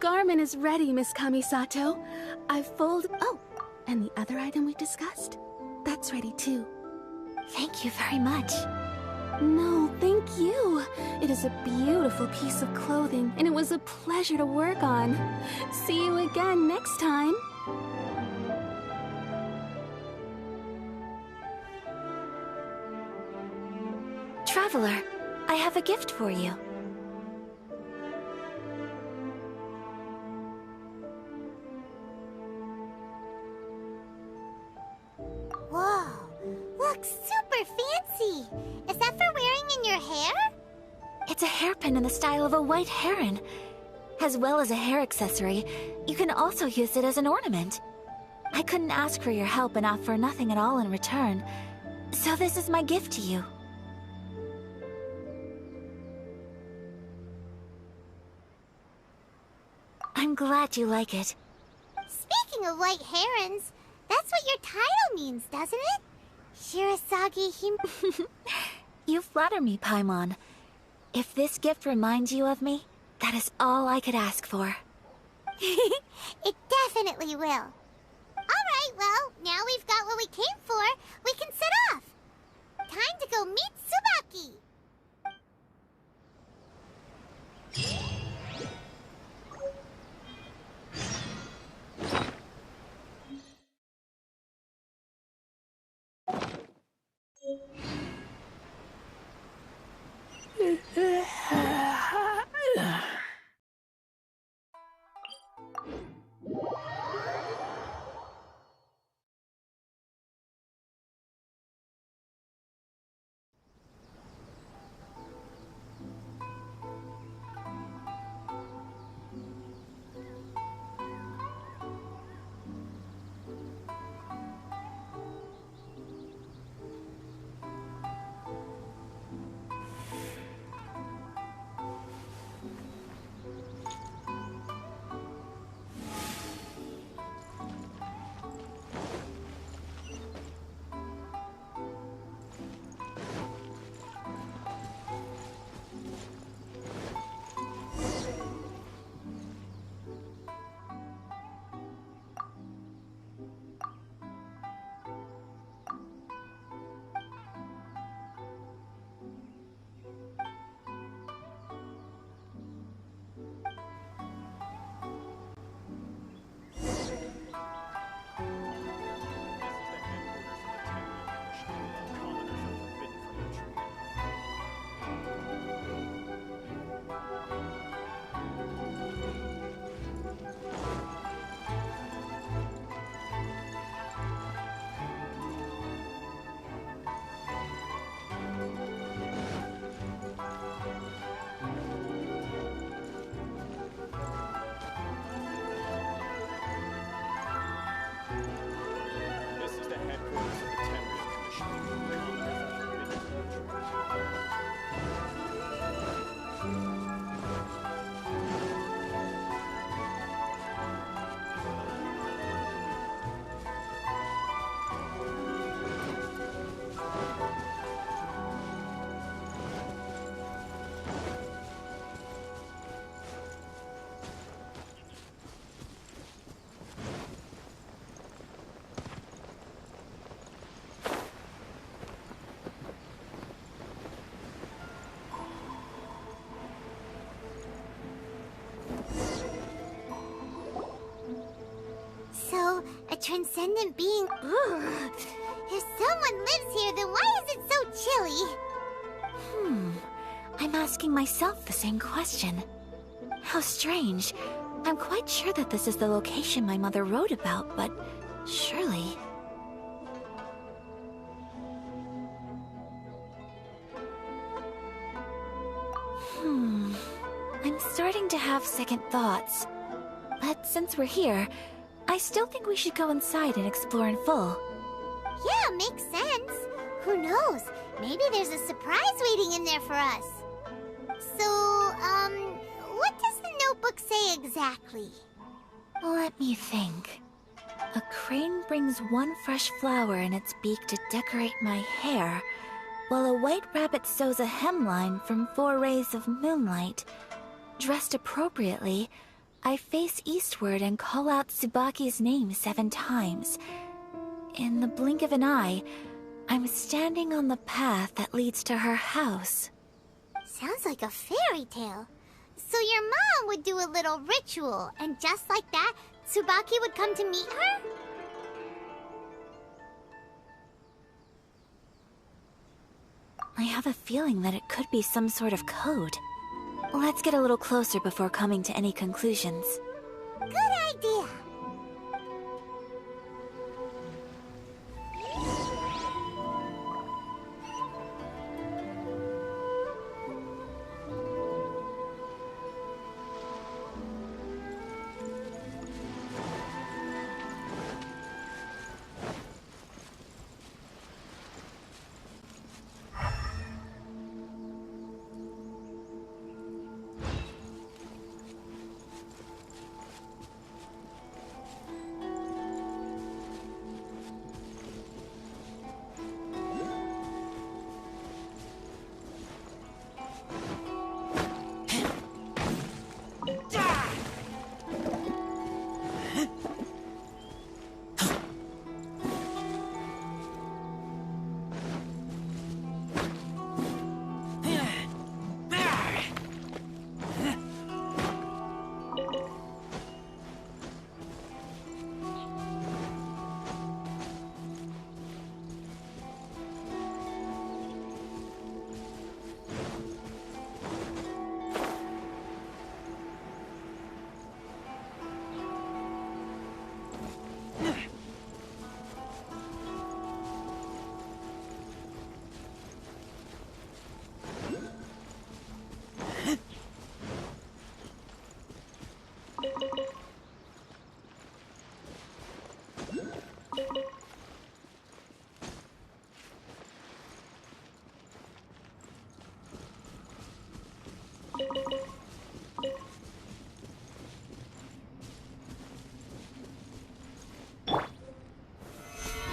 garment is ready, Miss Kamisato. I've folded... Oh, and the other item we discussed? That's ready too. Thank you very much. No, thank you. It is a beautiful piece of clothing, and it was a pleasure to work on. See you again next time. Traveler, I have a gift for you. Whoa, looks super fancy. Is that for wearing in your hair? It's a hairpin in the style of a white heron. As well as a hair accessory, you can also use it as an ornament. I couldn't ask for your help and offer nothing at all in return, so this is my gift to you. I'm glad you like it. Speaking of white herons, that's what your title means, doesn't it? Shirasagi Hime... You flatter me, Paimon. If this gift reminds you of me, that is all I could ask for. It definitely will. Alright, well, now we've got what we came for, we can set off. Time to go meet Tsubaki. So, a transcendent being... Ugh. If someone lives here, then why is it so chilly? I'm asking myself the same question. How strange. I'm quite sure that this is the location my mother wrote about, but surely... I'm starting to have second thoughts. But since we're here, I still think we should go inside and explore in full. Yeah, makes sense. Who knows? Maybe there's a surprise waiting in there for us. So, what does the notebook say exactly? Let me think. A crane brings one fresh flower in its beak to decorate my hair, while a white rabbit sews a hemline from 4 rays of moonlight. Dressed appropriately, I face eastward and call out Tsubaki's name 7 times. In the blink of an eye, I'm standing on the path that leads to her house. Sounds like a fairy tale. So your mom would do a little ritual, and just like that, Tsubaki would come to meet her? I have a feeling that it could be some sort of code. Let's get a little closer before coming to any conclusions. Good idea.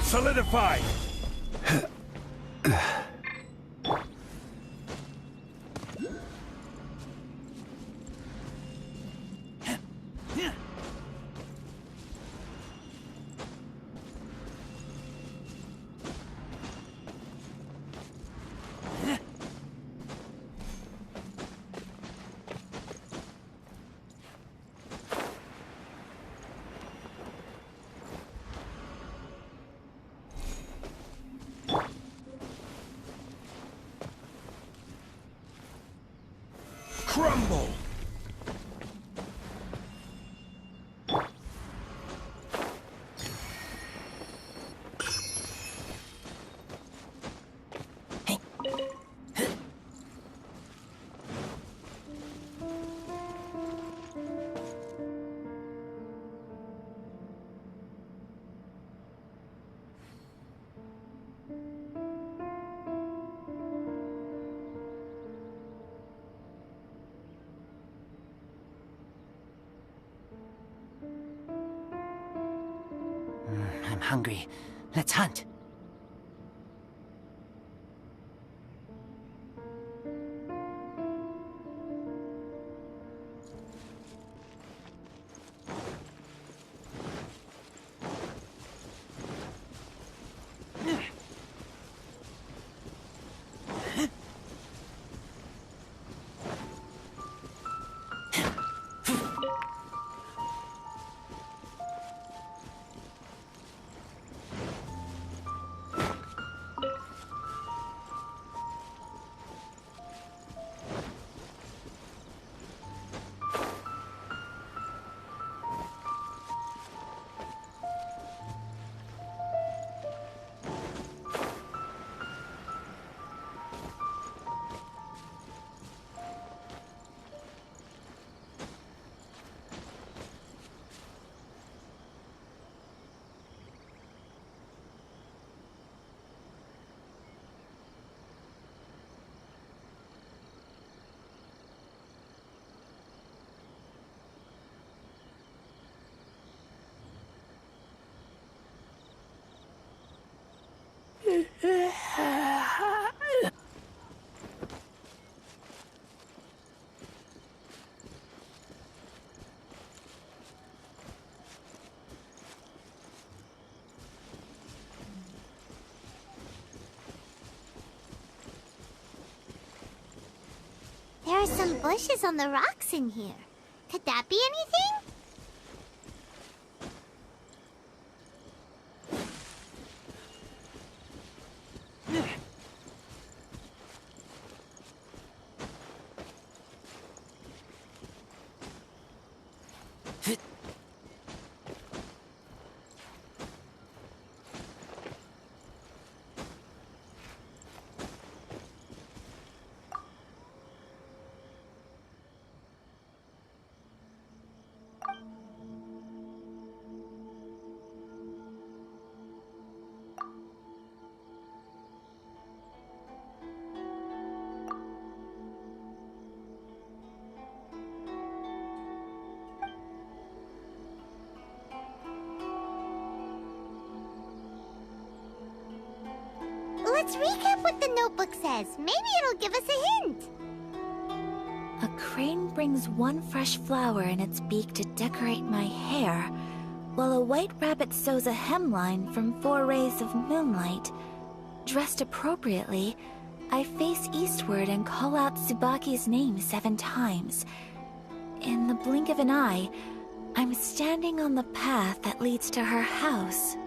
Solidified! Crumble! I'm hungry. Let's hunt. are some bushes on the rocks in here. Could that be anything? Let's recap what the notebook says. Maybe it'll give us a hint. A crane brings one fresh flower in its beak to decorate my hair, while a white rabbit sews a hemline from 4 rays of moonlight. Dressed appropriately, I face eastward and call out Tsubaki's name 7 times. In the blink of an eye, I'm standing on the path that leads to her house.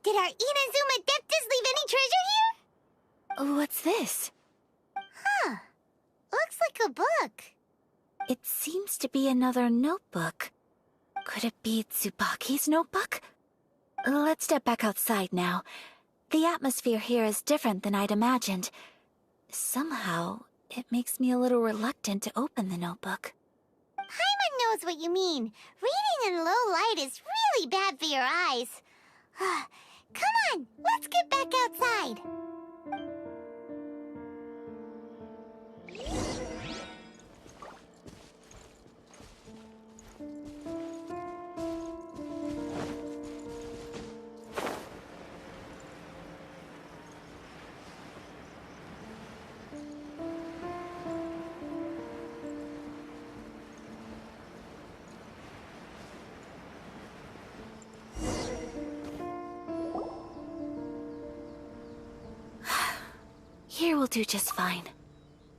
Did our Inazuma Adeptus leave any treasure here? What's this? Huh. Looks like a book. It seems to be another notebook. Could it be Tsubaki's notebook? Let's step back outside now. The atmosphere here is different than I'd imagined. Somehow, it makes me a little reluctant to open the notebook. Paimon knows what you mean. Reading in low light is really bad for your eyes. Come on, let's get back outside. Here will do just fine.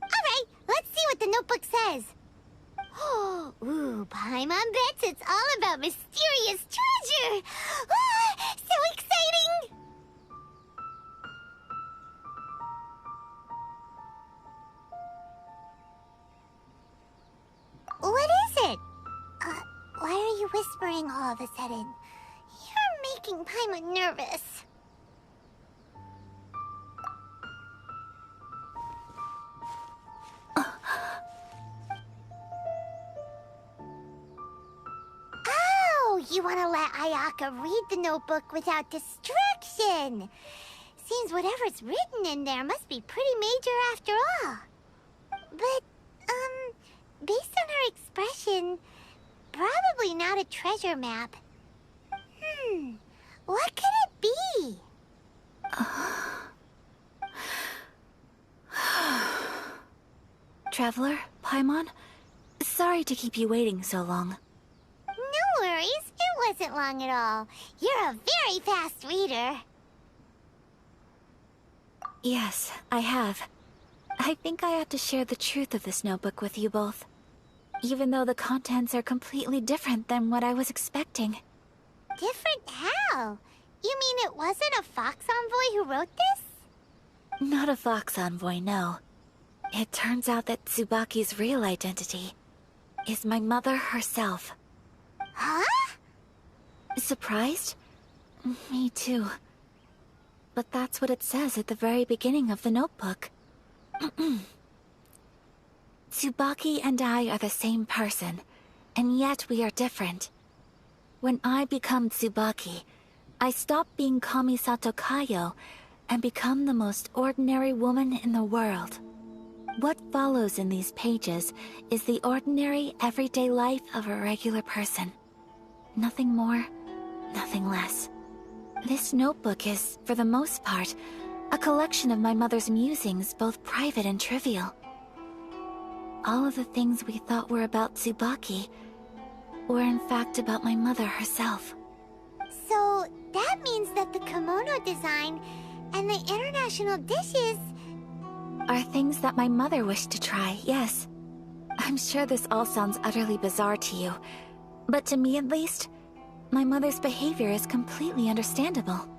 Alright, let's see what the notebook says. Ooh, Paimon bets it's all about mysterious treasure! Ah, so exciting! What is it? Why are you whispering all of a sudden? You're making Paimon nervous. Oh, you want to let Ayaka read the notebook without distraction. Seems whatever's written in there must be pretty major after all. But, based on her expression, probably not a treasure map. What could it be? Traveler, Paimon, sorry to keep you waiting so long. No worries, it wasn't long at all. You're a very fast reader. Yes, I have. I think I have to share the truth of this notebook with you both. Even though the contents are completely different than what I was expecting. Different how? You mean it wasn't a Fox Envoy who wrote this? Not a Fox Envoy, no. It turns out that Tsubaki's real identity is my mother herself. Huh? Surprised? Me too. But that's what it says at the very beginning of the notebook. Tsubaki and I are the same person, and yet we are different. When I become Tsubaki, I stop being Kamisato Kayo and become the most ordinary woman in the world. What follows in these pages is the ordinary, everyday life of a regular person. Nothing more, nothing less. This notebook is, for the most part, a collection of my mother's musings, both private and trivial. All of the things we thought were about Tsubaki were in fact about my mother herself. So, that means that the kimono design and the international dishes... Are things that my mother wished to try, yes. I'm sure this all sounds utterly bizarre to you, but to me at least, my mother's behavior is completely understandable.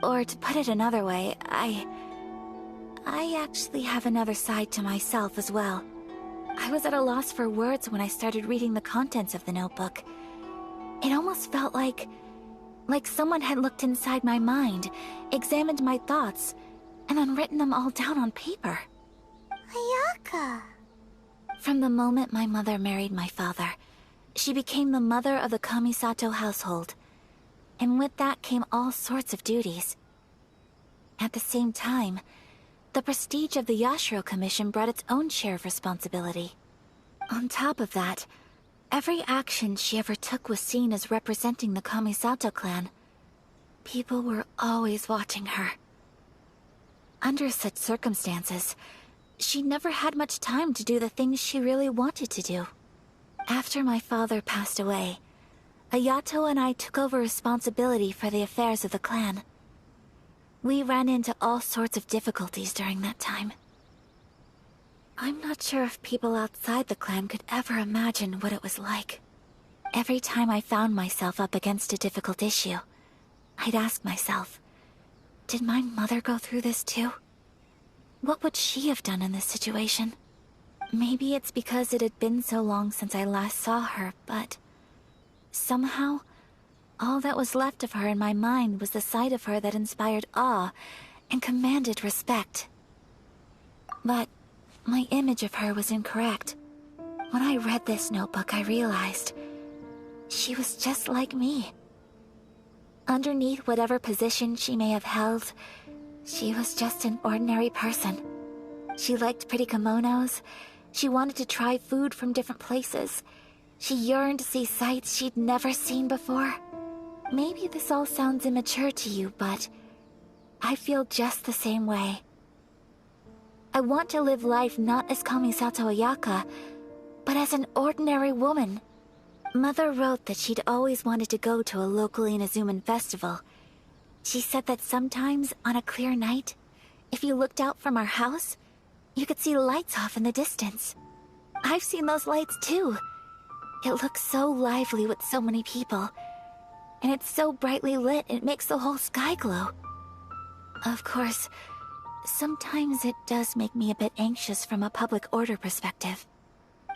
Or to put it another way, I actually have another side to myself as well. I was at a loss for words when I started reading the contents of the notebook. It almost felt like someone had looked inside my mind, examined my thoughts, and then written them all down on paper. Ayaka... From the moment my mother married my father, she became the mother of the Kamisato household. And with that came all sorts of duties. At the same time, the prestige of the Yashiro Commission brought its own share of responsibility. On top of that, every action she ever took was seen as representing the Kamisato clan. People were always watching her. Under such circumstances, she never had much time to do the things she really wanted to do. After my father passed away, Ayato and I took over responsibility for the affairs of the clan. We ran into all sorts of difficulties during that time. I'm not sure if people outside the clan could ever imagine what it was like. Every time I found myself up against a difficult issue, I'd ask myself, did my mother go through this too? What would she have done in this situation? Maybe it's because it had been so long since I last saw her, but... somehow, all that was left of her in my mind was the side of her that inspired awe and commanded respect. But my image of her was incorrect. When I read this notebook, I realized she was just like me. Underneath whatever position she may have held, she was just an ordinary person. She liked pretty kimonos. She wanted to try food from different places. She yearned to see sights she'd never seen before. Maybe this all sounds immature to you, but I feel just the same way. I want to live life not as Kamisato Ayaka, but as an ordinary woman. Mother wrote that she'd always wanted to go to a local Inazuman festival. She said that sometimes, on a clear night, If you looked out from our house, you could see lights off in the distance. I've seen those lights too. It looks so lively with so many people. And it's so brightly lit, it makes the whole sky glow. Of course, sometimes it does make me a bit anxious from a public order perspective.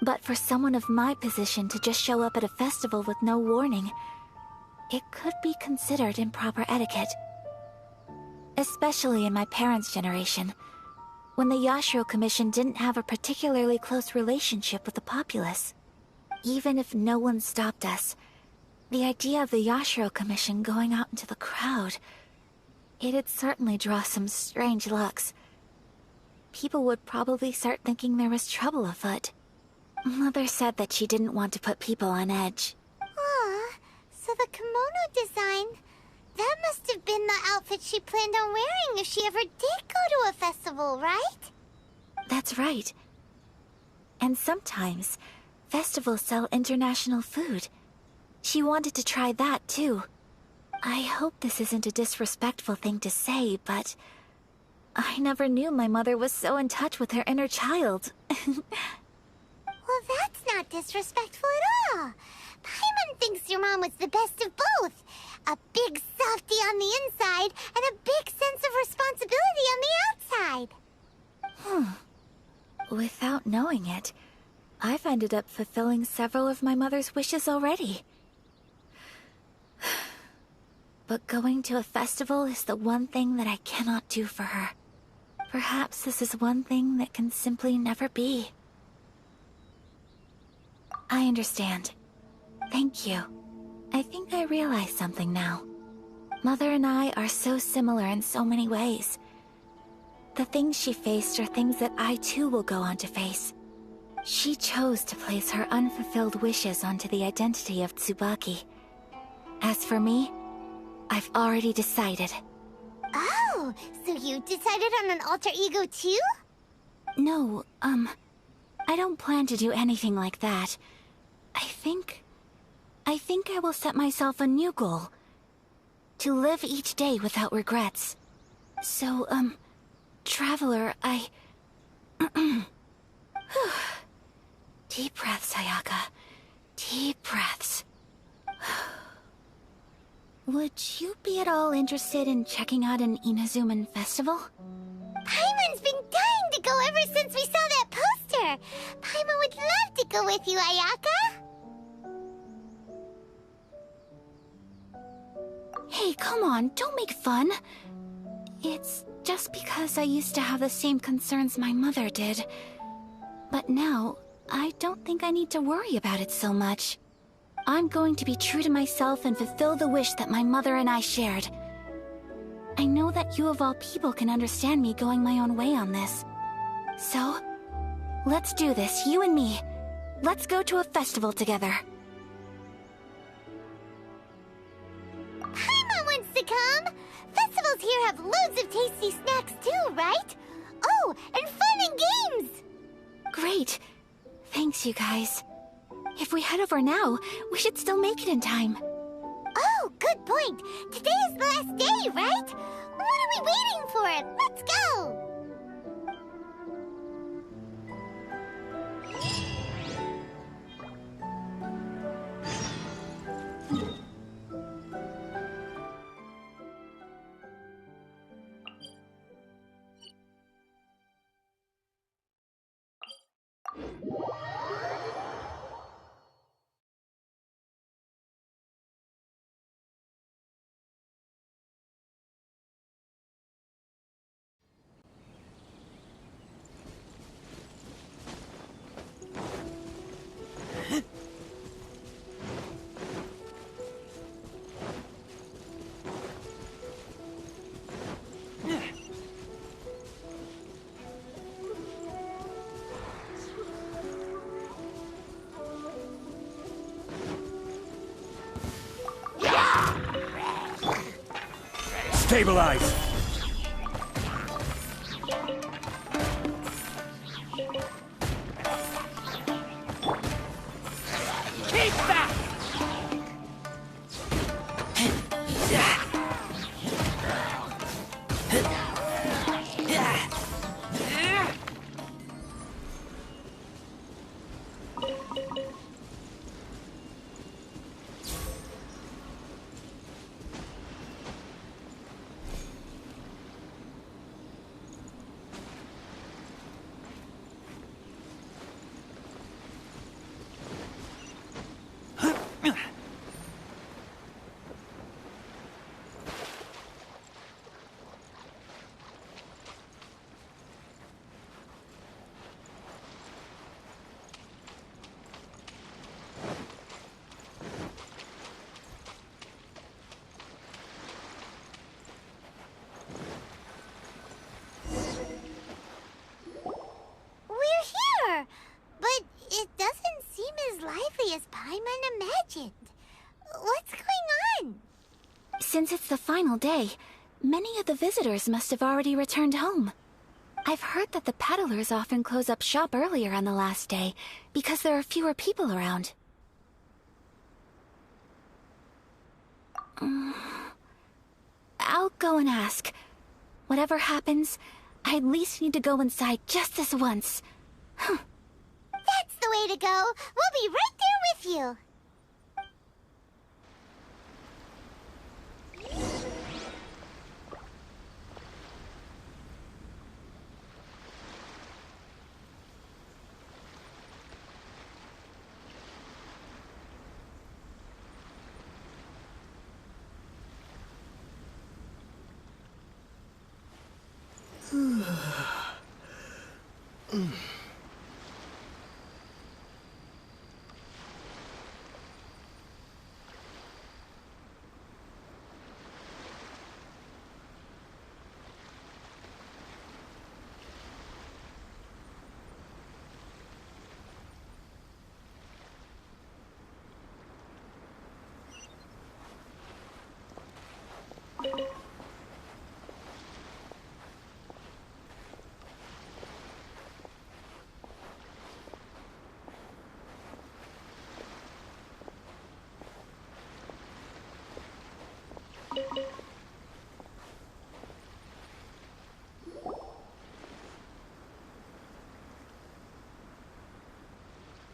But for someone of my position to just show up at a festival with no warning, it could be considered improper etiquette. Especially in my parents' generation, when the Yashiro Commission didn't have a particularly close relationship with the populace. Even if no one stopped us, the idea of the Yashiro Commission going out into the crowd, it'd certainly draw some strange looks. People would probably start thinking there was trouble afoot. Mother said that she didn't want to put people on edge. Aw, so the kimono design, that must have been the outfit she planned on wearing if she ever did go to a festival, right? That's right. And sometimes, festivals sell international food. She wanted to try that too. I hope this isn't a disrespectful thing to say, but I never knew my mother was so in touch with her inner child. Well, that's not disrespectful at all. Paimon thinks your mom was the best of both. A big softie on the inside and a big sense of responsibility on the outside. Without knowing it, I've ended up fulfilling several of my mother's wishes already. But going to a festival is the one thing that I cannot do for her. Perhaps this is one thing that can simply never be. I understand. Thank you. I think I realize something now. Mother and I are so similar in so many ways. The things she faced are things that I too will go on to face. She chose to place her unfulfilled wishes onto the identity of Tsubaki. As for me, I've already decided. Oh, so you decided on an alter ego too? No, I don't plan to do anything like that. I think I will set myself a new goal. To live each day without regrets. So, Traveler, Deep breaths, Ayaka. Deep breaths. Would you be at all interested in checking out an Inazuman festival? Paimon's been dying to go ever since we saw that poster. Paimon would love to go with you, Ayaka. Hey, come on, don't make fun. It's just because I used to have the same concerns my mother did. But now, I don't think I need to worry about it so much. I'm going to be true to myself and fulfill the wish that my mother and I shared. I know that you of all people can understand me going my own way on this. So, let's do this, you and me. Let's go to a festival together. Paimon wants to come! Festivals here have loads of tasty snacks too, right? Oh, and fun and games! Great. Thanks, you guys. If we head over now, we should still make it in time. Oh, good point. Today is the last day, right? What are we waiting for? Let's go! Stabilize! Keep back! Since it's the final day, many of the visitors must have already returned home. I've heard that the peddlers often close up shop earlier on the last day, because there are fewer people around. I'll go and ask. Whatever happens, I at least need to go inside just this once. That's the way to go. We'll be right there with you.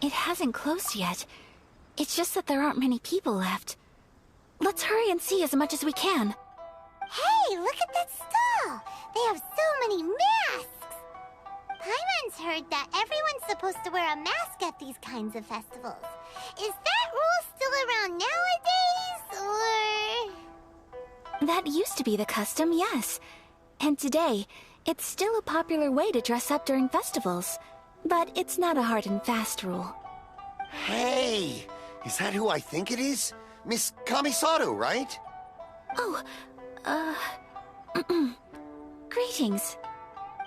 It hasn't closed yet. It's just that there aren't many people left. Let's hurry and see as much as we can. Hey, look at that stall! They have so many masks! Paimon's heard that everyone's supposed to wear a mask at these kinds of festivals. Is that rule still around nowadays, or...? That used to be the custom, yes. And today, it's still a popular way to dress up during festivals. But it's not a hard and fast rule. Hey! Is that who I think it is? Miss Kamisato, right? Oh, greetings.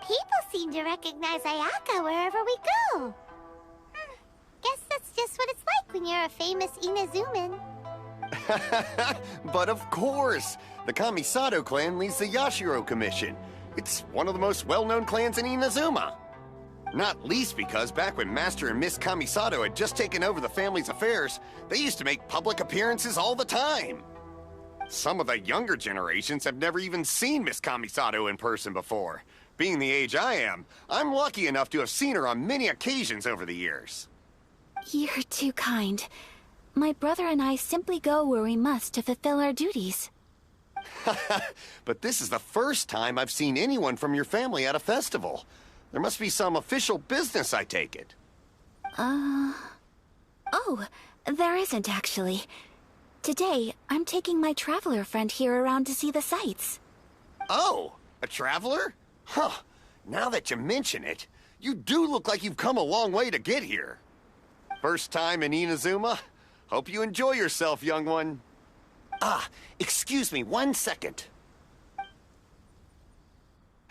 People seem to recognize Ayaka wherever we go. Guess that's just what it's like when you're a famous Inazuman. But of course! The Kamisato clan leads the Yashiro Commission. It's one of the most well-known clans in Inazuma. Not least because back when Master and Miss Kamisato had just taken over the family's affairs, they used to make public appearances all the time. Some of the younger generations have never even seen Miss Kamisato in person before. Being the age I am, I'm lucky enough to have seen her on many occasions over the years. You're too kind. My brother and I simply go where we must to fulfill our duties. But this is the first time I've seen anyone from your family at a festival. There must be some official business, I take it. Oh, there isn't actually. Today, I'm taking my traveler friend here around to see the sights. Oh, a traveler? Huh. Now that you mention it, you do look like you've come a long way to get here. First time in Inazuma? Hope you enjoy yourself, young one. Ah, excuse me 1 second.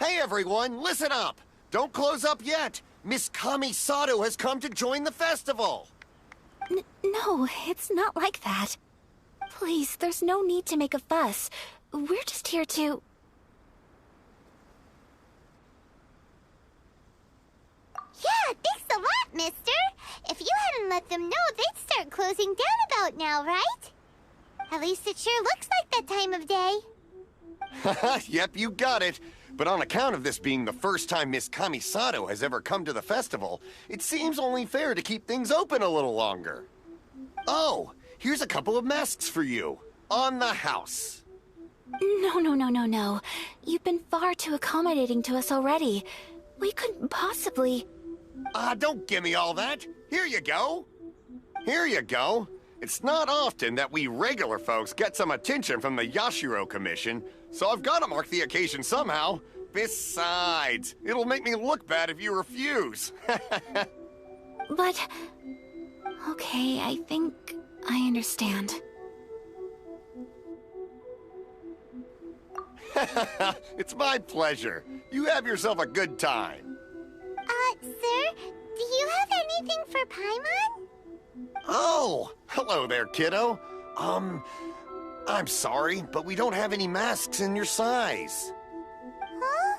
Hey everyone, listen up! Don't close up yet! Miss Kamisato has come to join the festival! No, it's not like that. Please, there's no need to make a fuss. We're just here to... Yeah, thanks a lot, mister. If you hadn't let them know, they'd start closing down about now, right? At least it sure looks like that time of day. Yep, you got it. But on account of this being the first time Miss Kamisato has ever come to the festival, it seems only fair to keep things open a little longer. Oh, here's a couple of masks for you. On the house. No. You've been far too accommodating to us already. We couldn't possibly... Don't give me all that. Here you go. Here you go. It's not often that we regular folks get some attention from the Yashiro Commission, so I've got to mark the occasion somehow. Besides, it'll make me look bad if you refuse. But... Okay, I think I understand. It's my pleasure. You have yourself a good time. Sir, do you have anything for Paimon? Oh, hello there, kiddo. I'm sorry, but we don't have any masks in your size. Huh?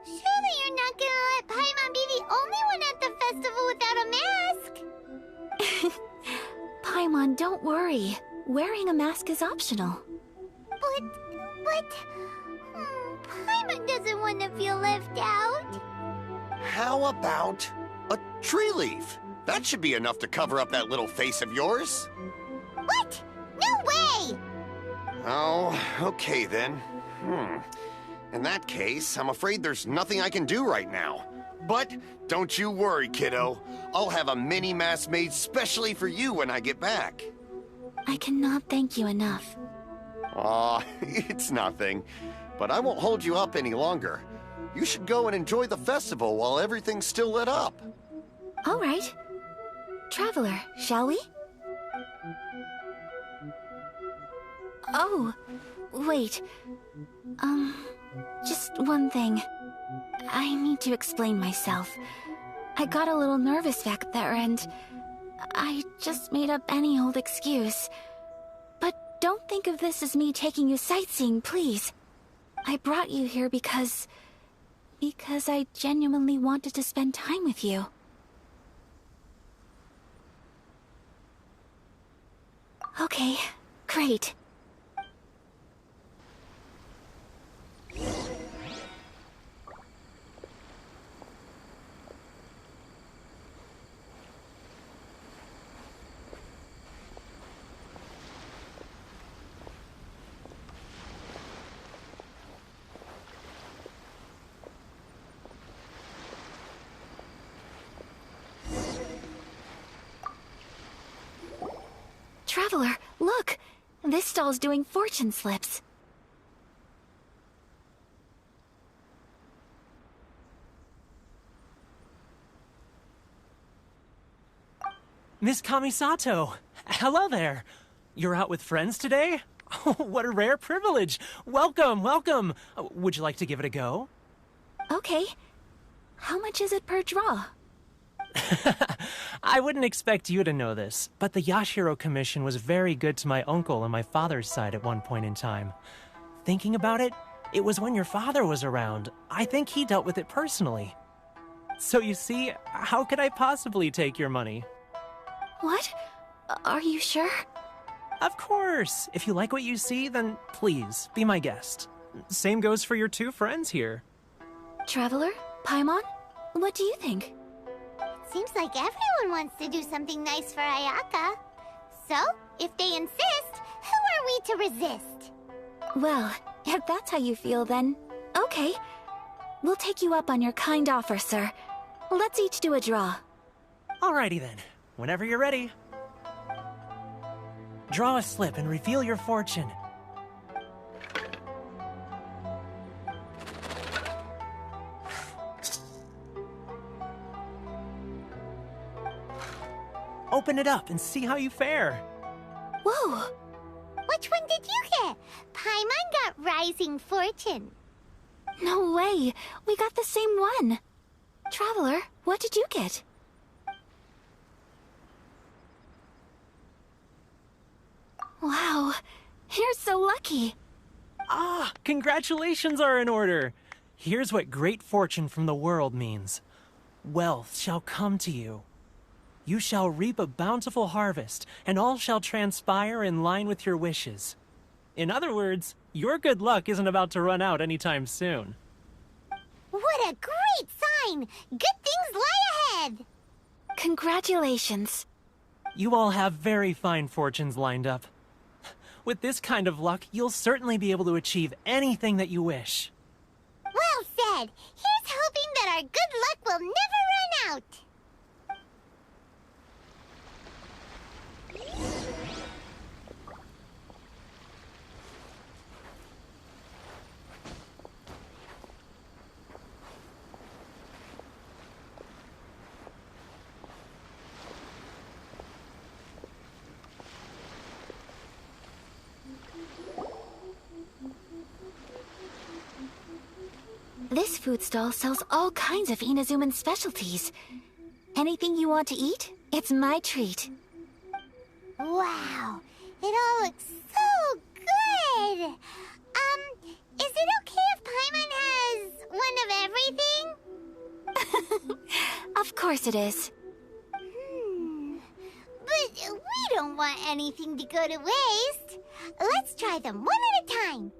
Surely you're not gonna let Paimon be the only one at the festival without a mask? Paimon, don't worry. Wearing a mask is optional. But... Paimon doesn't want to feel left out. How about a tree leaf? That should be enough to cover up that little face of yours. What? No way! Oh, okay then. In that case, I'm afraid there's nothing I can do right now. But don't you worry, kiddo. I'll have a mini mask made specially for you when I get back. I cannot thank you enough. Aw, it's nothing. But I won't hold you up any longer. You should go and enjoy the festival while everything's still lit up. All right. Traveler, shall we? Oh, wait. Just one thing. I need to explain myself. I got a little nervous back there and I just made up any old excuse. But don't think of this as me taking you sightseeing, please. I brought you here because I genuinely wanted to spend time with you. Okay, great. Traveler, look! This stall's doing fortune slips. Miss Kamisato! Hello there! You're out with friends today? Oh, what a rare privilege! Welcome, welcome! Would you like to give it a go? Okay. How much is it per draw? I wouldn't expect you to know this, but the Yashiro Commission was very good to my uncle on my father's side at one point in time. Thinking about it, it was when your father was around. I think he dealt with it personally. So you see, how could I possibly take your money? What? Are you sure? Of course! If you like what you see, then please, be my guest. Same goes for your two friends here. Traveler? Paimon? What do you think? Seems like everyone wants to do something nice for Ayaka. So, if they insist, who are we to resist? Well, if that's how you feel, then okay. We'll take you up on your kind offer, sir. Let's each do a draw. Alrighty then. Whenever you're ready. Draw a slip and reveal your fortune. Open it up and see how you fare. Whoa! Which one did you get? Paimon got Rising Fortune. No way! We got the same one! Traveler, what did you get? Wow, you're so lucky! Ah, congratulations are in order. Here's what great fortune from the world means. Wealth shall come to you. You shall reap a bountiful harvest, and all shall transpire in line with your wishes. In other words, your good luck isn't about to run out anytime soon. What a great sign! Good things lie ahead! Congratulations. You all have very fine fortunes lined up. With this kind of luck, you'll certainly be able to achieve anything that you wish. Well said! Here's hoping that our good luck will never run out! This food stall sells all kinds of Inazuman specialties. Anything you want to eat, it's my treat. Wow! It all looks so good. Is it okay if Paimon has one of everything? Of course it is. But we don't want anything to go to waste. Let's try them one at a time.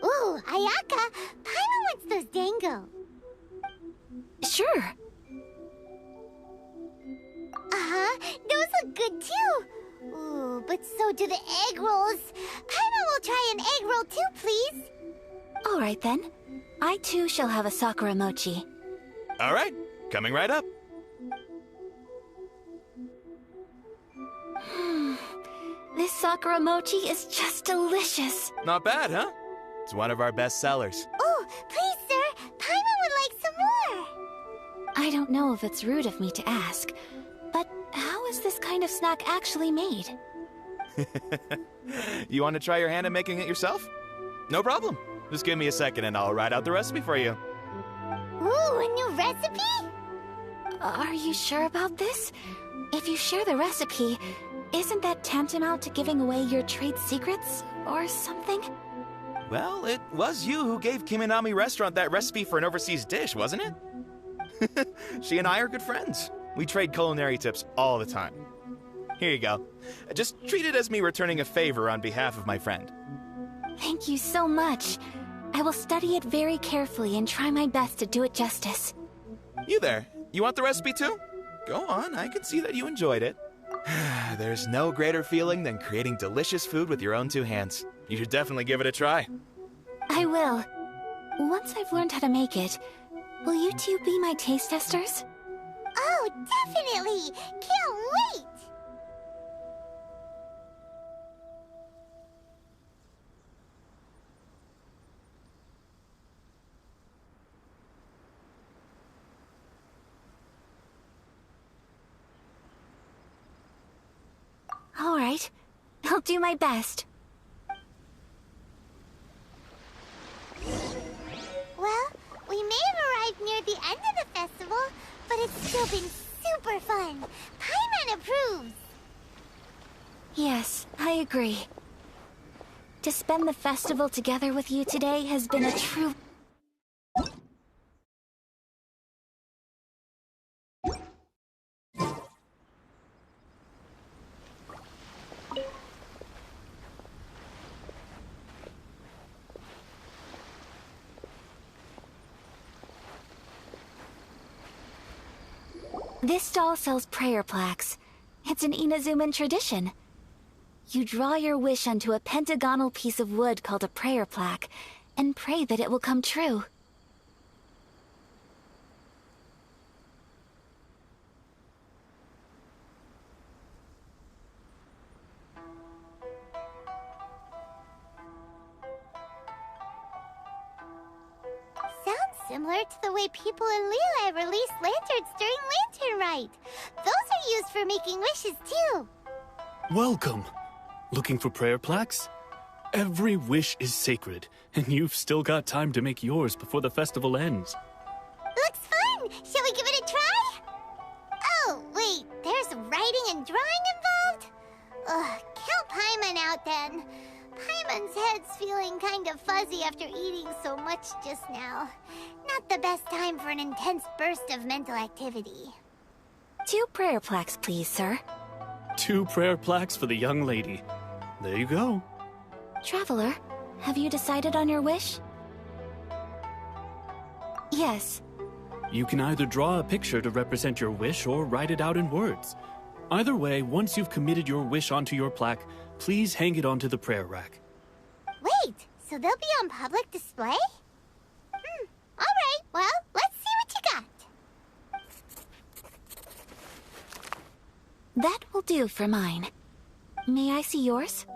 Ooh, Ayaka, Paimon wants those dango. Sure. Uh-huh, those look good too. Ooh, but so do the egg rolls. Paimon will try an egg roll too, please. All right then. I too shall have a Sakura mochi. All right, coming right up. This Sakura mochi is just delicious. Not bad, huh? It's one of our best sellers. Oh, please, sir. Paimon would like some more. I don't know if it's rude of me to ask, but how is this kind of snack actually made? You want to try your hand at making it yourself? No problem. Just give me a second and I'll write out the recipe for you. Ooh, a new recipe? Are you sure about this? If you share the recipe, isn't that tantamount to giving away your trade secrets or something? Well, it was you who gave Kiminami Restaurant that recipe for an overseas dish, wasn't it? She and I are good friends. We trade culinary tips all the time. Here you go. Just treat it as me returning a favor on behalf of my friend. Thank you so much. I will study it very carefully and try my best to do it justice. You there. You want the recipe too? Go on, I can see that you enjoyed it. There's no greater feeling than creating delicious food with your own two hands. You should definitely give it a try. I will. Once I've learned how to make it, will you two be my taste testers? Oh, definitely. Can't wait. All right. I'll do my best. Well, we may have arrived near the end of the festival, but it's still been super fun. Paimon approves. Yes, I agree. To spend the festival together with you today has been a true... This stall sells prayer plaques. It's an Inazuman tradition. You draw your wish onto a pentagonal piece of wood called a prayer plaque, and pray that it will come true. Sounds similar to the way people in Liyue release lanterns during Lantern Rite. Those are used for making wishes too. Welcome. Looking for prayer plaques? Every wish is sacred, and you've still got time to make yours before the festival ends. Looks fun! Shall we give it a try? Oh, wait, there's writing and drawing involved? Ugh, count Paimon out then. Paimon's head's feeling kind of fuzzy after eating so much just now. Not the best time for an intense burst of mental activity. 2 prayer plaques, please, sir. 2 prayer plaques for the young lady. There you go. Traveler, have you decided on your wish? Yes. You can either draw a picture to represent your wish or write it out in words. Either way, once you've committed your wish onto your plaque, please hang it onto the prayer rack. Wait, so they'll be on public display? Alright, well, let's see what you got. That will do for mine. May I see yours?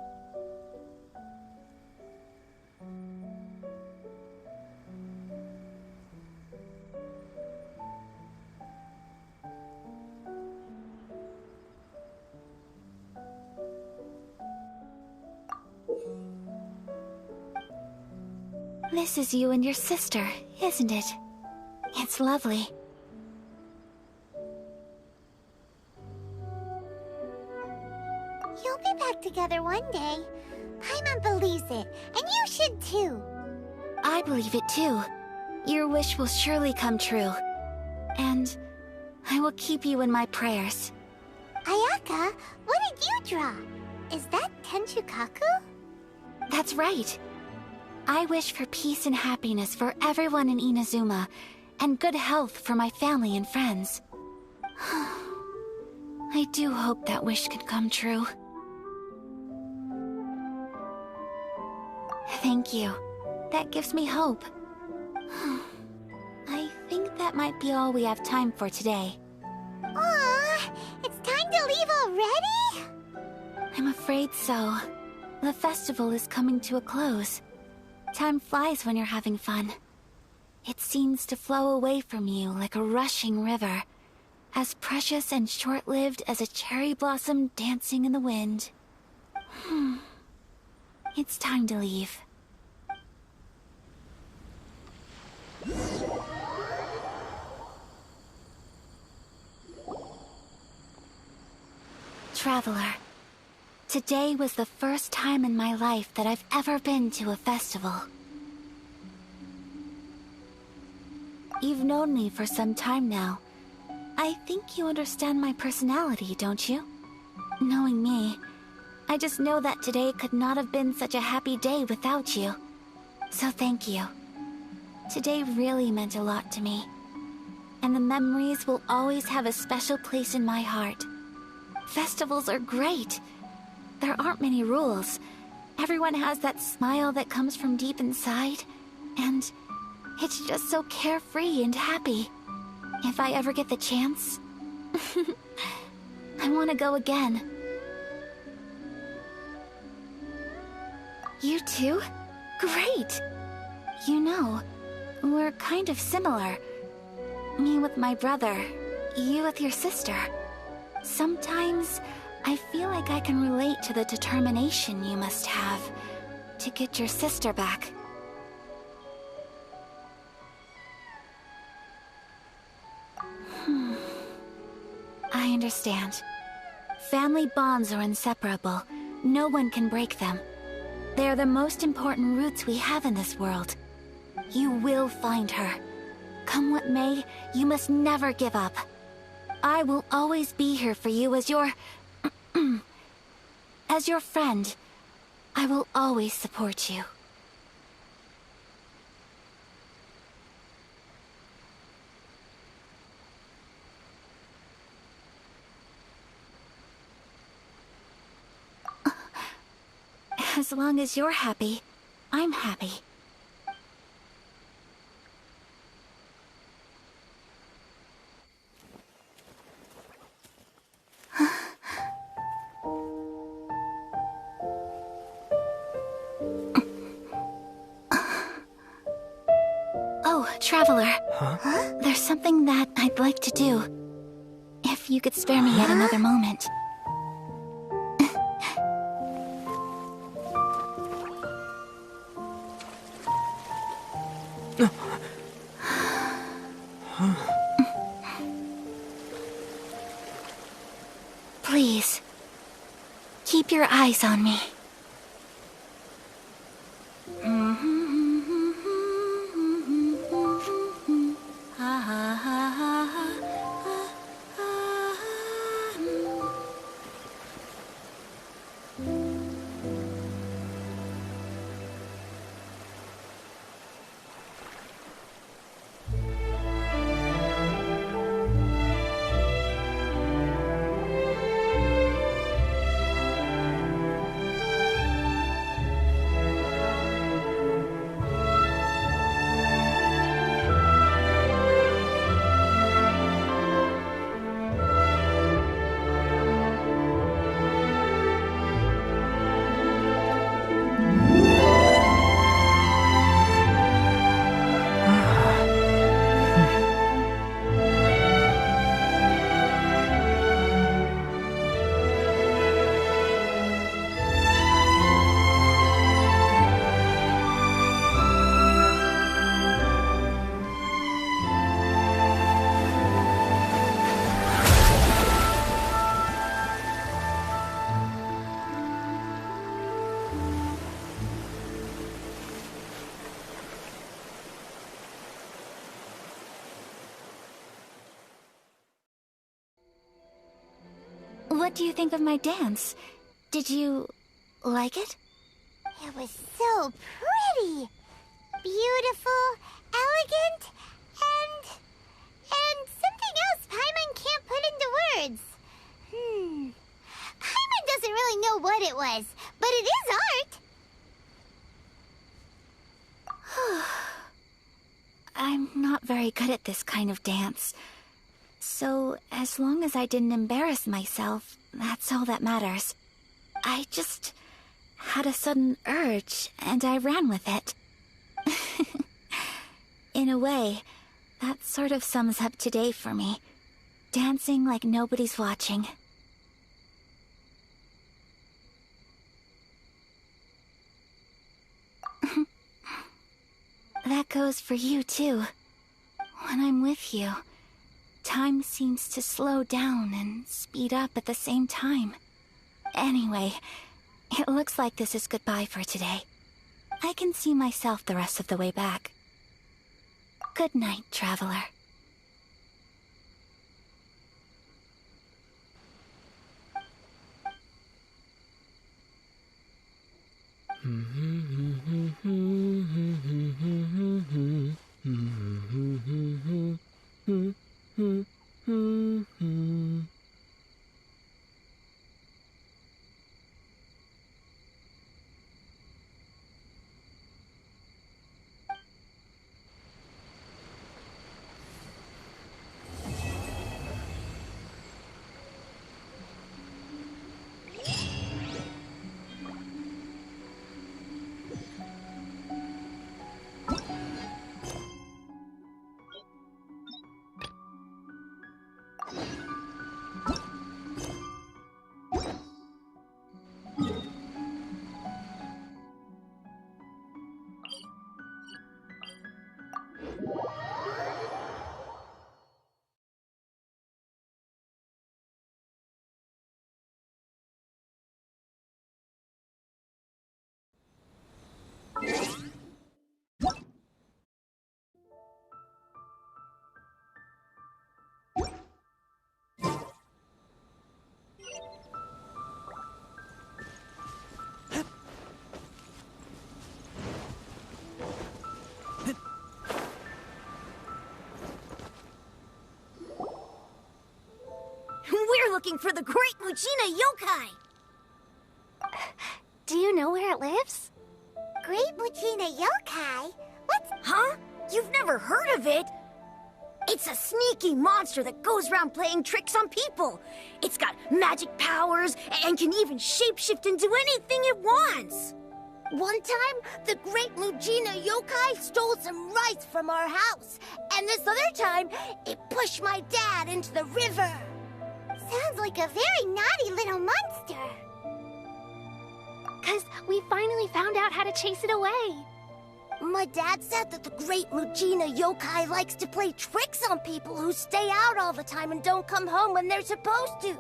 This is you and your sister, isn't it? It's lovely. You'll be back together one day. Paimon believes it, and you should too. I believe it too. Your wish will surely come true. And I will keep you in my prayers. Ayaka, what did you draw? Is that Tenshukaku? That's right. I wish for peace and happiness for everyone in Inazuma, and good health for my family and friends. I do hope that wish can come true. Thank you. That gives me hope. I think that might be all we have time for today. Aw, it's time to leave already? I'm afraid so. The festival is coming to a close. Time flies when you're having fun. It seems to flow away from you like a rushing river, as precious and short-lived as a cherry blossom dancing in the wind. It's time to leave. Traveler, today was the first time in my life that I've ever been to a festival. You've known me for some time now. I think you understand my personality, don't you? Knowing me, I just know that today could not have been such a happy day without you. So thank you. Today really meant a lot to me. And the memories will always have a special place in my heart. Festivals are great. There aren't many rules. Everyone has that smile that comes from deep inside. And it's just so carefree and happy. If I ever get the chance, I want to go again. You too? Great! You know, we're kind of similar. Me with my brother, you with your sister. Sometimes I feel like I can relate to the determination you must have to get your sister back. I understand. Family bonds are inseparable. No one can break them. They are the most important roots we have in this world. You will find her. Come what may, you must never give up. I will always be here for you as your... as your friend. I will always support you. As long as you're happy, I'm happy. Oh, Traveler. Huh? There's something that I'd like to do. If you could spare me yet another moment. Please, keep your eyes on me. do you think of my dance? Did you like it? It was so pretty. Beautiful, elegant, and something else Paimon can't put into words. Paimon doesn't really know what it was, but it is art. I'm not very good at this kind of dance. So, as long as I didn't embarrass myself, that's all that matters. I just had a sudden urge, and I ran with it. In a way, that sort of sums up today for me. Dancing like nobody's watching. That goes for you, too. When I'm with you, time seems to slow down and speed up at the same time. Anyway, it looks like this is goodbye for today. I can see myself the rest of the way back. Good night, traveler. We're looking for the Great Mujina Yokai! Do you know where it lives? Great Mujina Yokai? What's... Huh? You've never heard of it? It's a sneaky monster that goes around playing tricks on people. It's got magic powers and can even shapeshift into anything it wants. One time, the Great Mujina Yokai stole some rice from our house. And this other time, it pushed my dad into the river. Sounds like a very naughty little monster. 'Cause we finally found out how to chase it away. My dad said that the Great Mujina Yokai likes to play tricks on people who stay out all the time and don't come home when they're supposed to.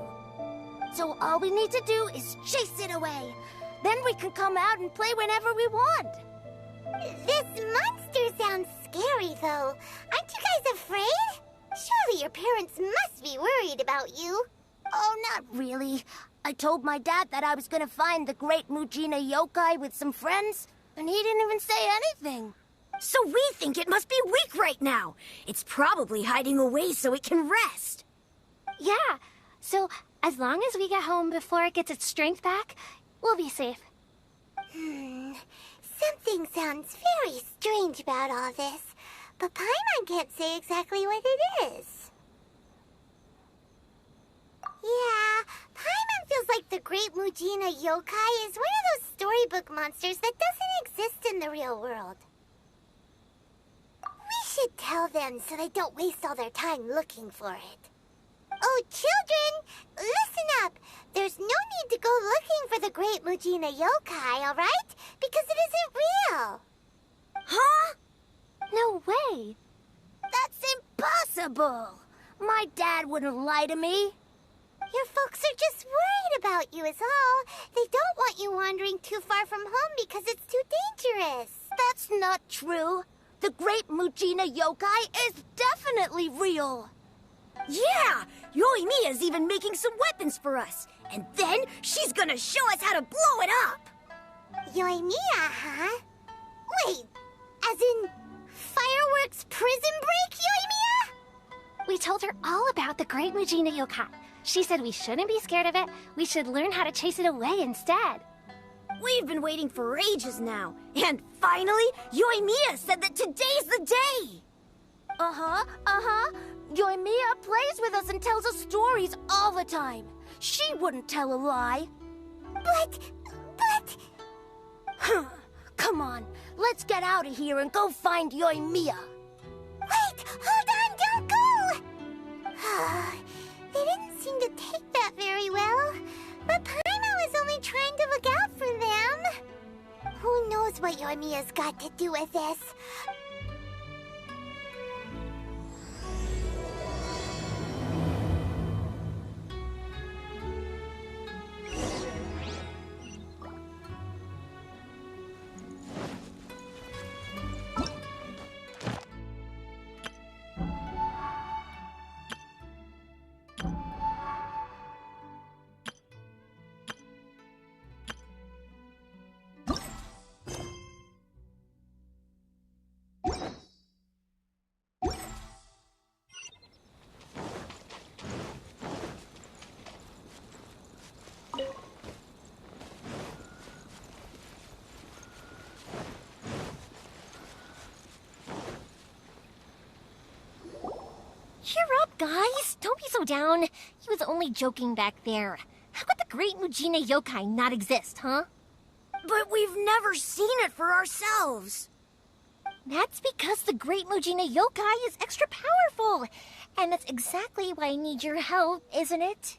So all we need to do is chase it away. Then we can come out and play whenever we want. This monster sounds scary, though. Aren't you guys afraid? Surely your parents must be worried about you. Oh, not really. I told my dad that I was gonna find the Great Mujina Yokai with some friends, and he didn't even say anything. So we think it must be weak right now. It's probably hiding away so it can rest. Yeah, so as long as we get home before it gets its strength back, we'll be safe. Something sounds very strange about all this, but Paimon can't say exactly what it is. Yeah, Paimon feels like the Great Mujina Yokai is one of those storybook monsters that doesn't exist in the real world. We should tell them so they don't waste all their time looking for it. Oh, children, listen up. There's no need to go looking for the Great Mujina Yokai, all right? Because it isn't real. Huh? No way. That's impossible. My dad wouldn't lie to me. Your folks are just worried about you is all. They don't want you wandering too far from home because it's too dangerous. That's not true. The Great Mujina Yokai is definitely real. Yeah! Yoimiya's even making some weapons for us. And then she's gonna show us how to blow it up! Yoimiya, huh? Wait, as in fireworks prison break, Yoimiya? We told her all about the Great Mujina Yokai. She said we shouldn't be scared of it. We should learn how to chase it away instead. We've been waiting for ages now. And finally, Yoimiya said that today's the day! Yoimiya plays with us and tells us stories all the time. She wouldn't tell a lie. But... Come on, let's get out of here and go find Yoimiya. Wait, hold on, don't go! They didn't seem to take that very well. But Paimon was only trying to look out for them. Who knows what Yoimiya's got to do with this? Cheer up, guys. Don't be so down. He was only joking back there. How could the Great Mujina Yokai not exist, huh? But we've never seen it for ourselves. That's because the Great Mujina Yokai is extra powerful. And that's exactly why I need your help, isn't it?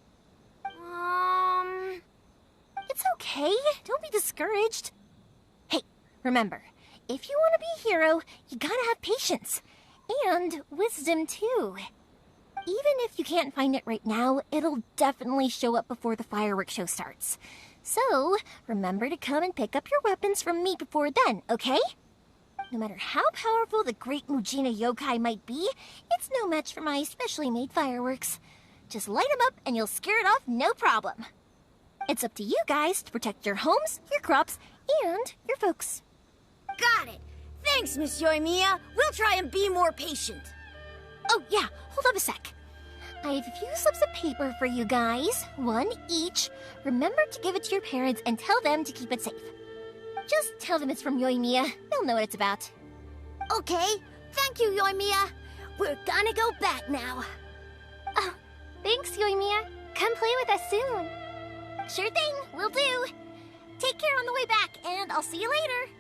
It's okay. Don't be discouraged. Hey, remember, if you want to be a hero, you gotta have patience. And wisdom, too. Even if you can't find it right now, it'll definitely show up before the fireworks show starts. So, remember to come and pick up your weapons from me before then, okay? No matter how powerful the Great Mujina Yokai might be, it's no match for my specially made fireworks. Just light them up and you'll scare it off no problem. It's up to you guys to protect your homes, your crops, and your folks. Got it. Thanks, Miss Yoimiya. We'll try and be more patient. Oh, yeah, hold up a sec. I have a few slips of paper for you guys, one each. Remember to give it to your parents and tell them to keep it safe. Just tell them it's from Yoimiya. They'll know what it's about. Okay. Thank you, Yoimiya. We're gonna go back now. Oh, thanks, Yoimiya. Come play with us soon. Sure thing, will do. Take care on the way back, and I'll see you later.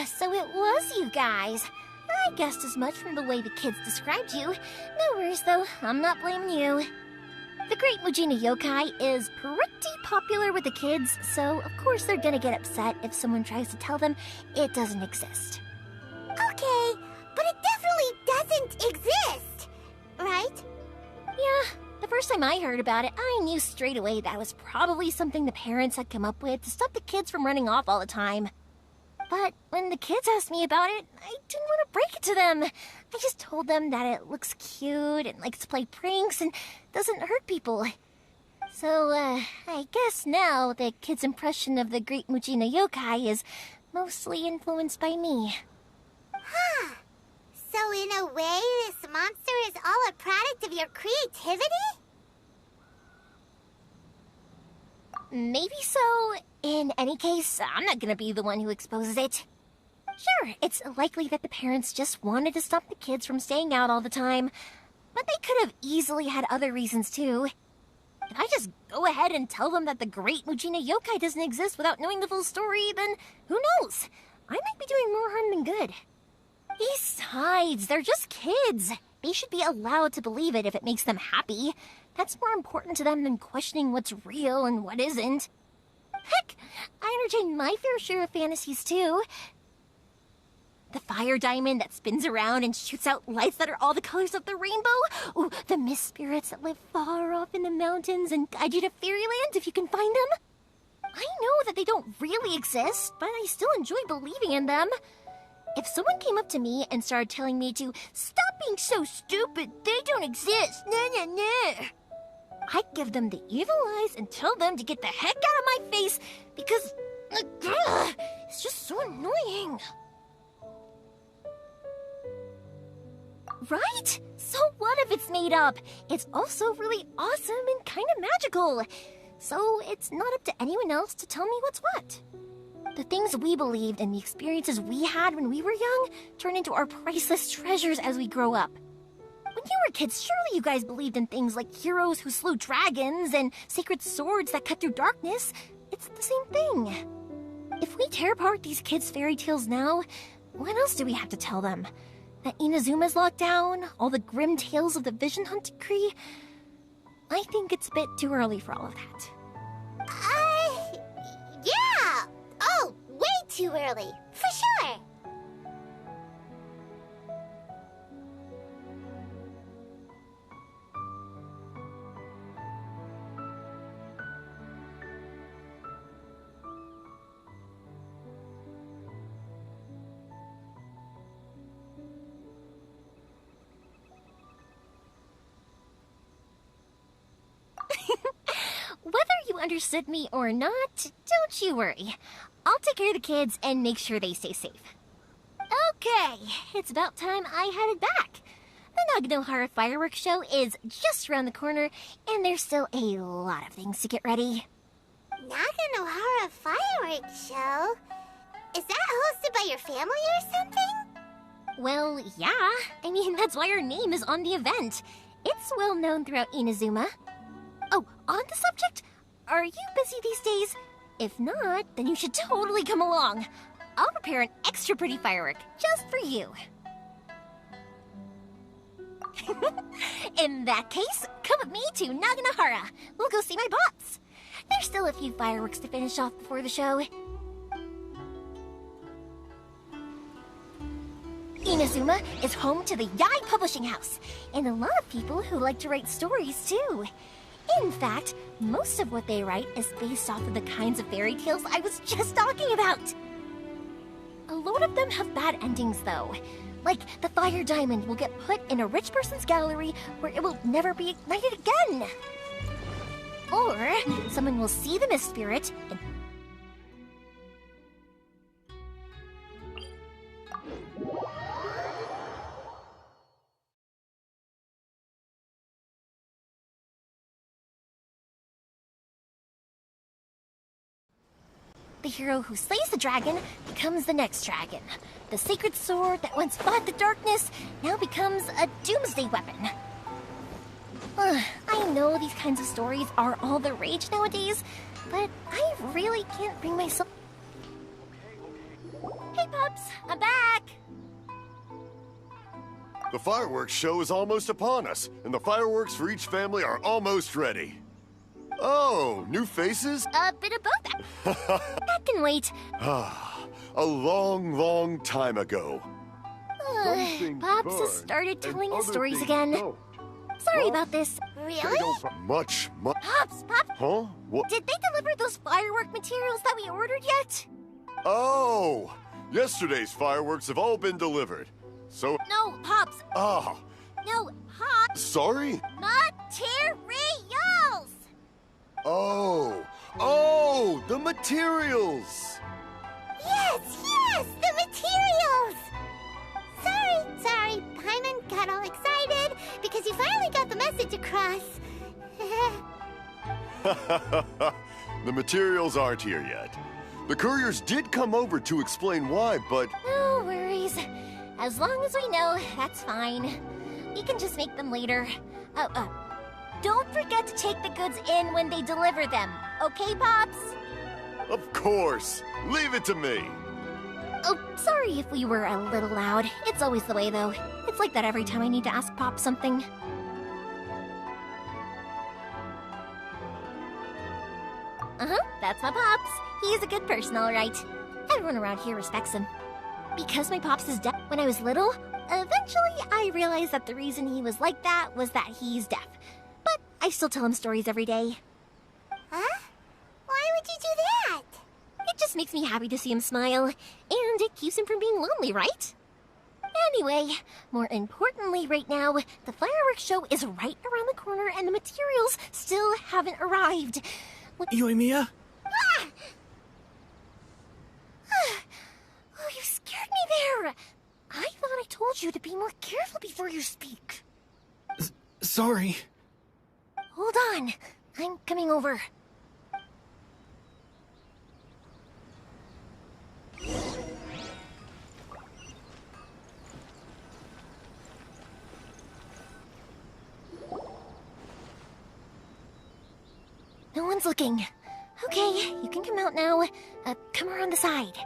So it was you guys. I guessed as much from the way the kids described you. No worries, though. I'm not blaming you. The Great Mujina Yokai is pretty popular with the kids, so of course they're gonna get upset if someone tries to tell them it doesn't exist. Okay, but it definitely doesn't exist, right? Yeah, the first time I heard about it, I knew straight away that was probably something the parents had come up with to stop the kids from running off all the time. But when the kids asked me about it, I didn't want to break it to them. I just told them that it looks cute and likes to play pranks and doesn't hurt people. So, I guess now the kids' impression of the Great Mujina Yokai is mostly influenced by me. Huh. So in a way, this monster is all a product of your creativity? Maybe so. In any case, I'm not gonna be the one who exposes it. Sure, it's likely that the parents just wanted to stop the kids from staying out all the time, but they could have easily had other reasons too. If I just go ahead and tell them that the Great Mujina Yokai doesn't exist without knowing the full story, then who knows? I might be doing more harm than good. Besides, they're just kids. They should be allowed to believe it if it makes them happy. That's more important to them than questioning what's real and what isn't. Heck, I entertain my fair share of fantasies too. The fire diamond that spins around and shoots out lights that are all the colors of the rainbow. Ooh, the mist spirits that live far off in the mountains and guide you to fairyland if you can find them. I know that they don't really exist, but I still enjoy believing in them. If someone came up to me and started telling me to stop being so stupid, they don't exist, I'd give them the evil eyes and tell them to get the heck out of my face because it's just so annoying. Right? So what if it's made up? It's also really awesome and kind of magical. So it's not up to anyone else to tell me what's what. The things we believed and the experiences we had when we were young turn into our priceless treasures as we grow up. When you were kids, surely you guys believed in things like heroes who slew dragons and sacred swords that cut through darkness. It's the same thing. If we tear apart these kids' fairy tales now, what else do we have to tell them? That Inazuma's locked down? All the grim tales of the Vision Hunt Decree? I think it's a bit too early for all of that. Yeah! Oh, way too early, for sure! Whether you understood me or not, don't you worry. I'll take care of the kids and make sure they stay safe. Okay, it's about time I headed back. The Naganohara fireworks show is just around the corner, and there's still a lot of things to get ready. Naganohara fireworks show? Is that hosted by your family or something? Well, yeah. I mean, that's why our name is on the event. It's well known throughout Inazuma. Oh, on the subject, are you busy these days? If not, then you should totally come along. I'll prepare an extra pretty firework just for you. In that case, come with me to Naganohara. We'll go see my bots. There's still a few fireworks to finish off before the show. Inazuma is home to the Yai Publishing House, and a lot of people who like to write stories too. In fact, most of what they write is based off of the kinds of fairy tales I was just talking about. A lot of them have bad endings, though. Like, the fire diamond will get put in a rich person's gallery where it will never be ignited again. Or, someone will see the mist spirit and... The hero who slays the dragon becomes the next dragon. The sacred sword that once fought the darkness now becomes a doomsday weapon. I know these kinds of stories are all the rage nowadays, but I really can't bring myself... Hey, pups, I'm back! The fireworks show is almost upon us, and the fireworks for each family are almost ready. Oh, new faces? A bit of both. That can wait. A long, long time ago. Pops has started telling his stories again. Sorry about this. Really? Much. Pops! Huh? What? Did they deliver those firework materials that we ordered yet? Oh! Yesterday's fireworks have all been delivered. So... No, Pops. No, Pops. Sorry? Materials! Oh, the materials! Yes, the materials! Sorry, Paimon got all excited because he finally got the message across. The materials aren't here yet. The couriers did come over to explain why, but... No worries. As long as we know, that's fine. We can just make them later. Don't forget to take the goods in when they deliver them. Okay, Pops? Of course. Leave it to me. Oh, sorry if we were a little loud. It's always the way, though. It's like that every time I need to ask Pop something. That's my Pops. He's a good person, all right. Everyone around here respects him. Because my Pops is deaf when I was little, eventually I realized that the reason he was like that was that he's deaf. But I still tell him stories every day. Huh? Why would you do just makes me happy to see him smile. And it keeps him from being lonely, right? Anyway, more importantly right now, the fireworks show is right around the corner and the materials still haven't arrived. Yoimiya? Ah! Oh, you scared me there! I thought I told you to be more careful before you speak. Sorry. Hold on. I'm coming over. No one's looking. Okay, you can come out now. Come around the side.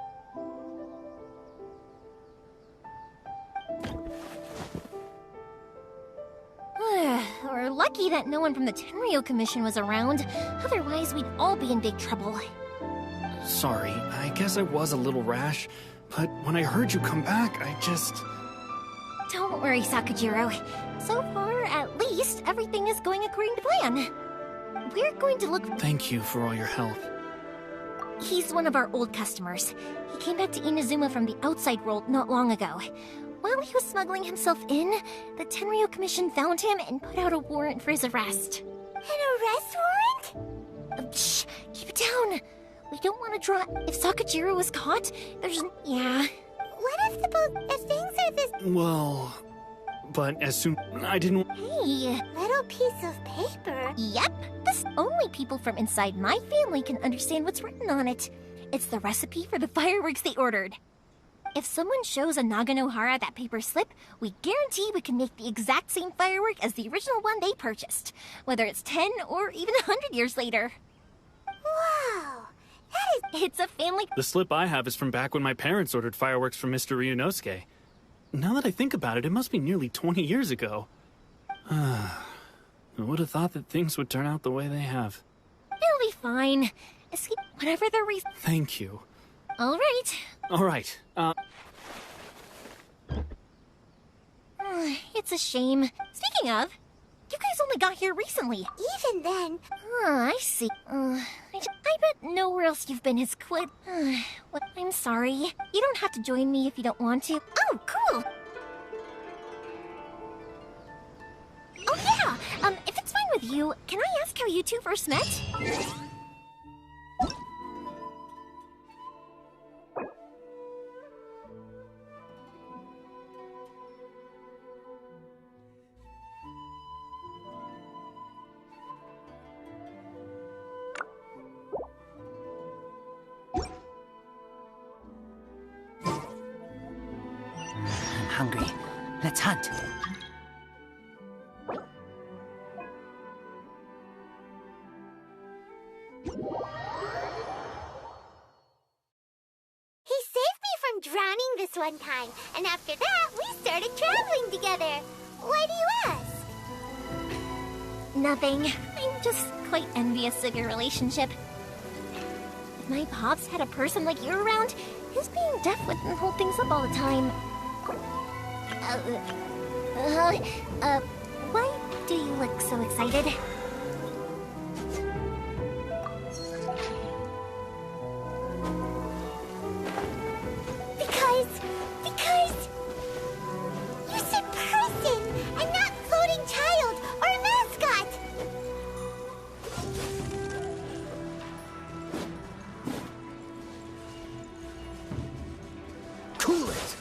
We're lucky that no one from the Tenryo Commission was around. Otherwise, we'd all be in big trouble. Sorry, I guess I was a little rash, but when I heard you come back, I just... Don't worry, Sakajiro. So far, at least, everything is going according to plan. We're going to look... Thank you for all your help. He's one of our old customers. He came back to Inazuma from the outside world not long ago. While he was smuggling himself in, the Tenryo Commission found him and put out a warrant for his arrest. An arrest warrant? Shh! Keep it down! We don't want to draw... If Sakajiro was caught, there's... Yeah. What if things are this... Well... But as soon... I didn't... Hey! little piece of paper? Yep! This only people from inside my family can understand what's written on it. It's the recipe for the fireworks they ordered. If someone shows a Naganohara that paper slip, we guarantee we can make the exact same firework as the original one they purchased, whether it's 10 or even 100 years later. Wow! It's a family... The slip I have is from back when my parents ordered fireworks from Mr. Ryunosuke. Now that I think about it, it must be nearly 20 years ago. I would have thought that things would turn out the way they have. It'll be fine. Escape whatever the reason... Thank you. All right. All right, It's a shame. Speaking of, you guys only got here recently. Even then... I see. I bet nowhere else you've been has quit. Well, I'm sorry. You don't have to join me if you don't want to. Oh, cool! Oh, yeah! If it's fine with you, can I ask how you two first met? I'm hungry. Let's hunt. He saved me from drowning this one time, and after that, we started traveling together. Why do you ask? Nothing. I'm just quite envious of your relationship. If my pops had a person like you around, his being deaf wouldn't hold things up all the time. Why do you look so excited? Because... You said person, and not floating child, or mascot! Cool it!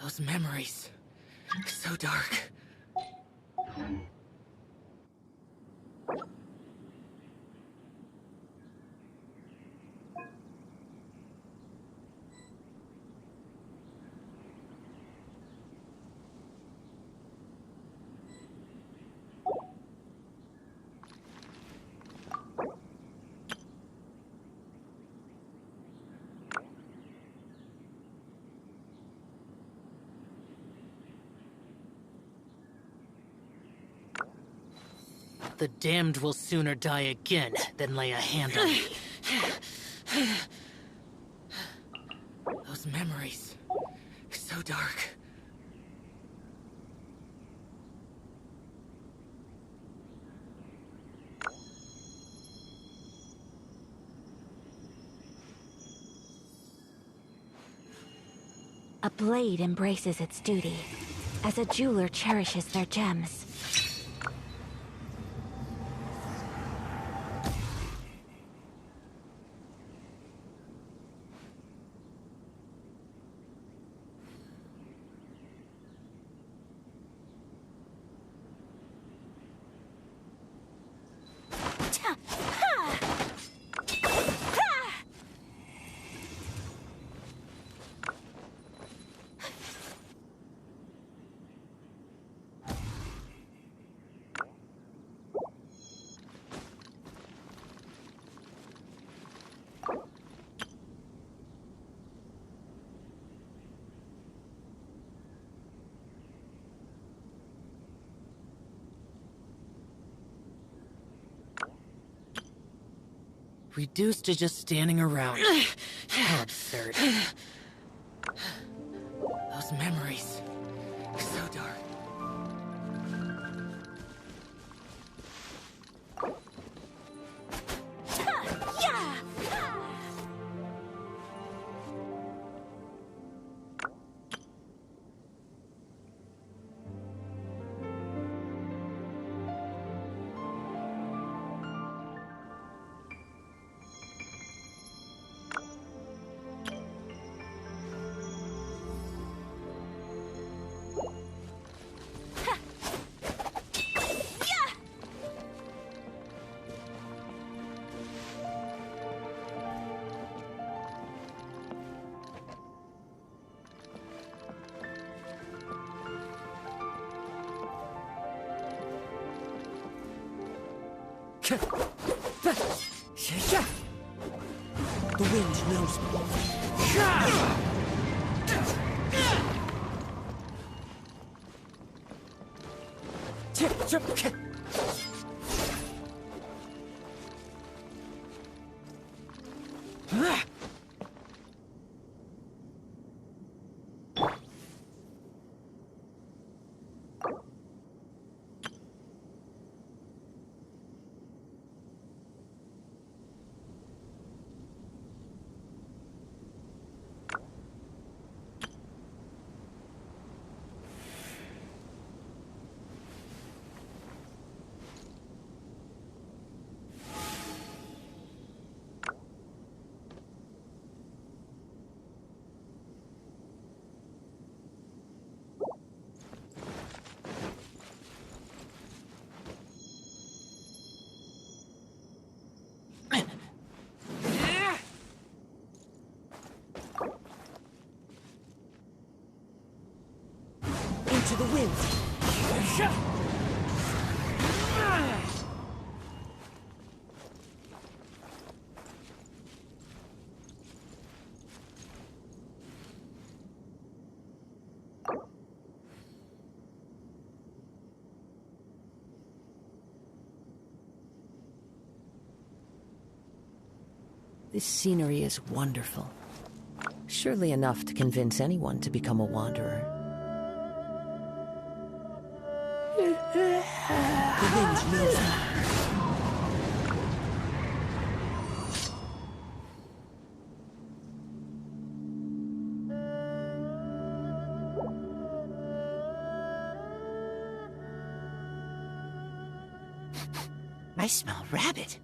Those memories. So dark. The damned will sooner die again than lay a hand on me. Those memories. So dark. A blade embraces its duty, as a jeweler cherishes their gems. Reduced to just standing around. How absurd. Those memories. So dark. The wind knows me. Into the wind. This scenery is wonderful. Surely enough to convince anyone to become a wanderer. The wind knows me. I smell rabbit.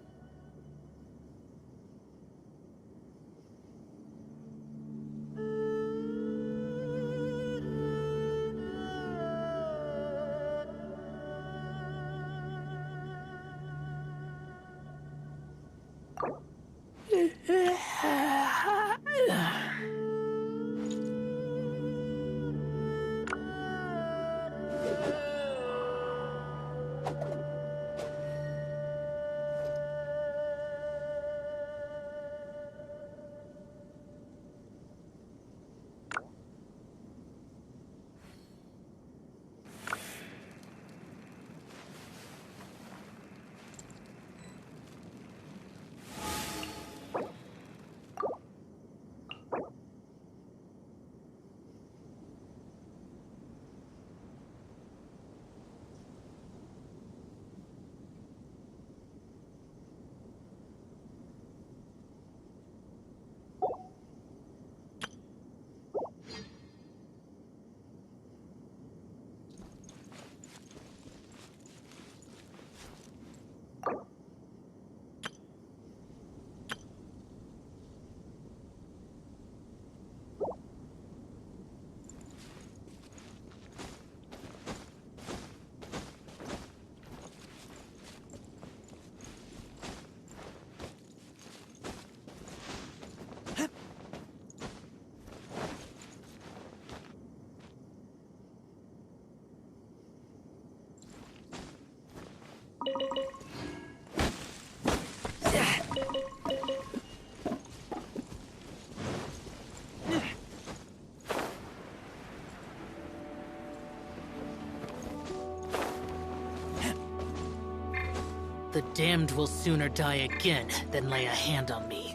The damned will sooner die again than lay a hand on me.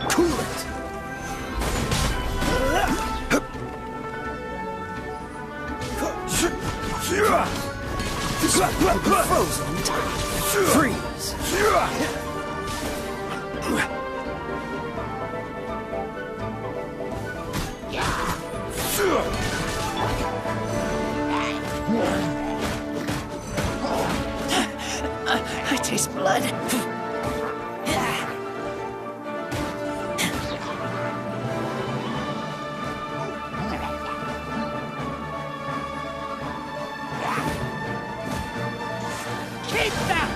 Cool it! This will be frozen in time. Freeze! I taste blood. Keep that